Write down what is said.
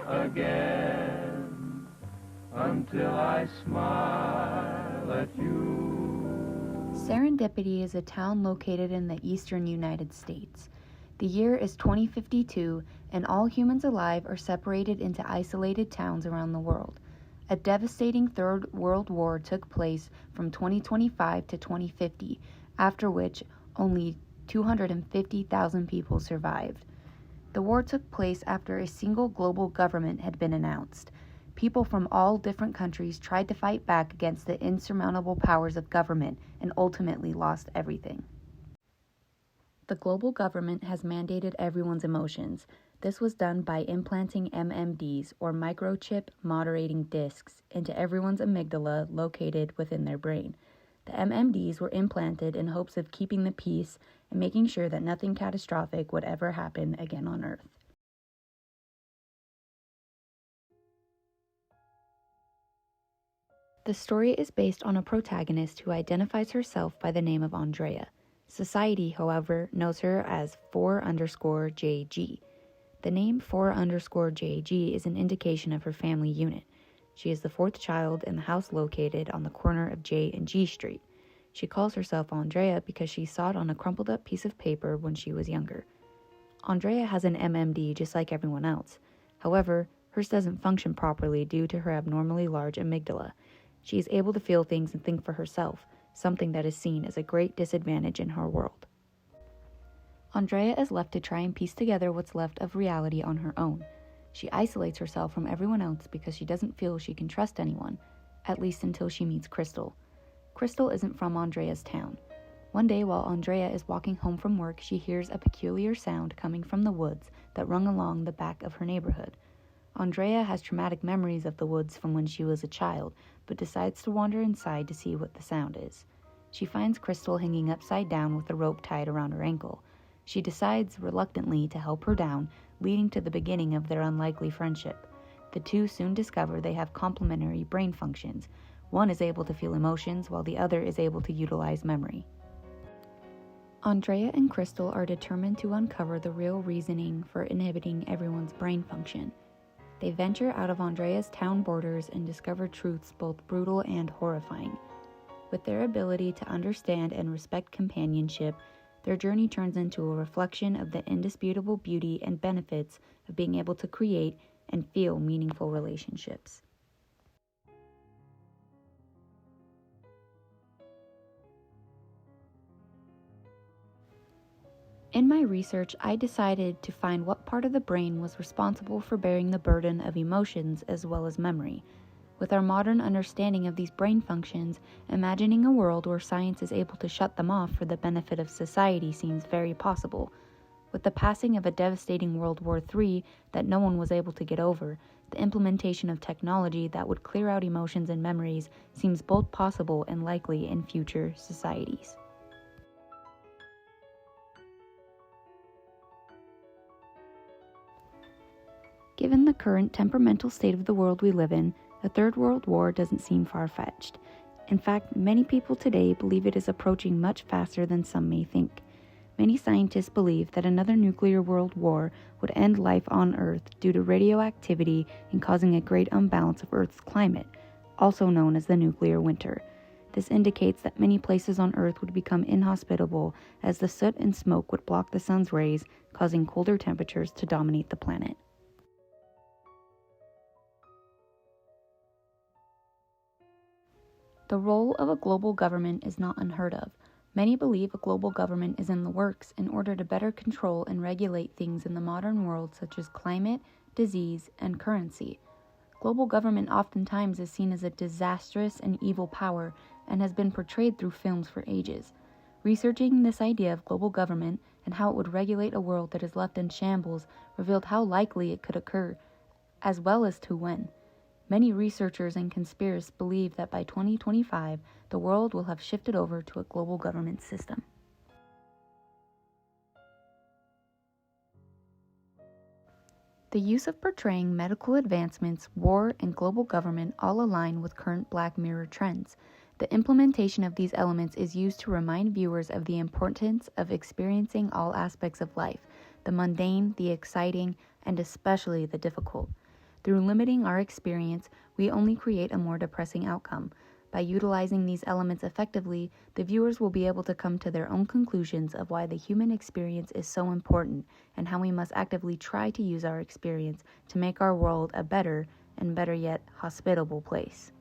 Again, until I smile at you. Serendipity is a town located in the eastern United States. The year is 2052, and all humans alive are separated into isolated towns around the world. A devastating Third World War took place from 2025 to 2050, after which only 250,000 people survived. The war took place after a single global government had been announced. People from all different countries tried to fight back against the insurmountable powers of government and ultimately lost everything. The global government has mandated everyone's emotions. This was done by implanting MMDs, or microchip moderating discs, into everyone's amygdala located within their brain. The MMDs were implanted in hopes of keeping the peace and making sure that nothing catastrophic would ever happen again on Earth. The story is based on a protagonist who identifies herself by the name of Andrea. Society, however, knows her as 4_JG. The name 4_JG is an indication of her family unit. She is the fourth child in the house located on the corner of J and G Street. She calls herself Andrea because she saw it on a crumpled up piece of paper when she was younger. Andrea has an MMD just like everyone else. However, hers doesn't function properly due to her abnormally large amygdala. She is able to feel things and think for herself, something that is seen as a great disadvantage in her world. Andrea is left to try and piece together what's left of reality on her own. She isolates herself from everyone else because she doesn't feel she can trust anyone, at least until she meets Crystal. Crystal isn't from Andrea's town. One day while Andrea is walking home from work, she hears a peculiar sound coming from the woods that run along the back of her neighborhood. Andrea has traumatic memories of the woods from when she was a child, but decides to wander inside to see what the sound is. She finds Crystal hanging upside down with a rope tied around her ankle. She decides reluctantly to help her down, leading to the beginning of their unlikely friendship. The two soon discover they have complementary brain functions. One is able to feel emotions, while the other is able to utilize memory. Andrea and Crystal are determined to uncover the real reasoning for inhibiting everyone's brain function. They venture out of Andrea's town borders and discover truths both brutal and horrifying. With their ability to understand and respect companionship, their journey turns into a reflection of the indisputable beauty and benefits of being able to create and feel meaningful relationships. In my research, I decided to find what part of the brain was responsible for bearing the burden of emotions as well as memory. With our modern understanding of these brain functions, imagining a world where science is able to shut them off for the benefit of society seems very possible. With the passing of a devastating World War III that no one was able to get over, the implementation of technology that would clear out emotions and memories seems both possible and likely in future societies. Given the current temperamental state of the world we live in, the Third World War doesn't seem far-fetched. In fact, many people today believe it is approaching much faster than some may think. Many scientists believe that another nuclear world war would end life on Earth due to radioactivity and causing a great imbalance of Earth's climate, also known as the nuclear winter. This indicates that many places on Earth would become inhospitable as the soot and smoke would block the sun's rays, causing colder temperatures to dominate the planet. The role of a global government is not unheard of. Many believe a global government is in the works in order to better control and regulate things in the modern world such as climate, disease, and currency. Global government oftentimes is seen as a disastrous and evil power and has been portrayed through films for ages. Researching this idea of global government and how it would regulate a world that is left in shambles revealed how likely it could occur, as well as to when. Many researchers and conspiracists believe that by 2025, the world will have shifted over to a global government system. The use of portraying medical advancements, war, and global government all align with current Black Mirror trends. The implementation of these elements is used to remind viewers of the importance of experiencing all aspects of life, the mundane, the exciting, and especially the difficult. Through limiting our experience, we only create a more depressing outcome. By utilizing these elements effectively, the viewers will be able to come to their own conclusions of why the human experience is so important and how we must actively try to use our experience to make our world a better, and better yet, hospitable place.